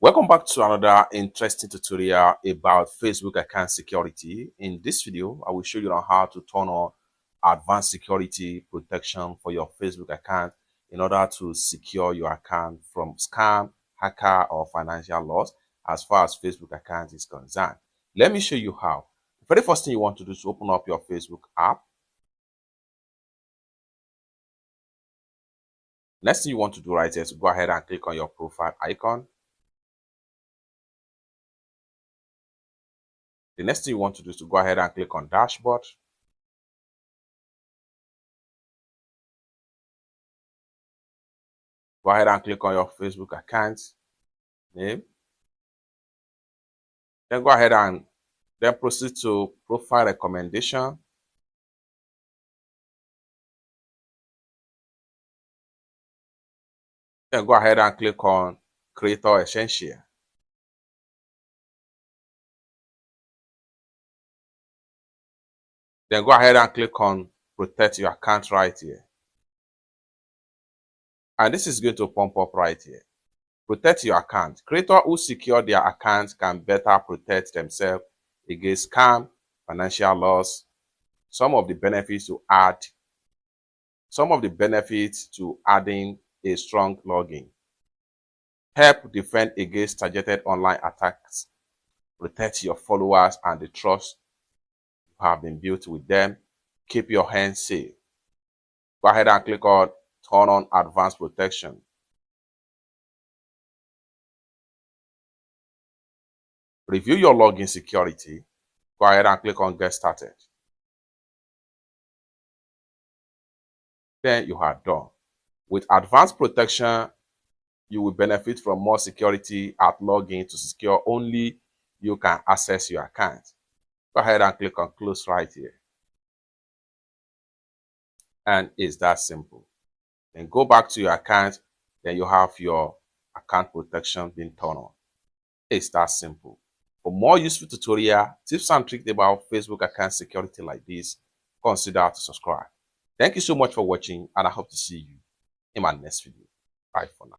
Welcome back to another interesting tutorial about Facebook account security. In this video, I will show you on how to turn on advanced security protection for your Facebook account in order to secure your account from scam, hacker, or financial loss as far as Facebook account is concerned. Let me show you how. The very first thing you want to do is to open up your Facebook app. Next thing you want to do right here is to go ahead and click on your profile icon. The next thing you want to do is to go ahead and click on dashboard. Go ahead and click on your Facebook account name. Then go ahead and then proceed to profile recommendation. Then go ahead and click on creator essential. Then go ahead and click on protect your account right here. And this is going to pump up right here. Protect your account. Creators who secure their accounts can better protect themselves against scam, financial loss. Some of the benefits to adding a strong login. Help defend against targeted online attacks. Protect your followers and the trust you have been built with them. Keep your hands safe. Go ahead and click on turn on advanced protection. Review your login security. Go ahead and click on get started. Then you are done. With advanced protection, you will benefit from more security at login to secure only you can access your account. Go ahead and click on close right here. And it's that simple. Then go back to your account. Then you have your account protection being turned on. It's that simple. For more useful tutorial, tips and tricks about Facebook account security like this, consider to subscribe. Thank you so much for watching, and I hope to see you in my next video. Bye for now.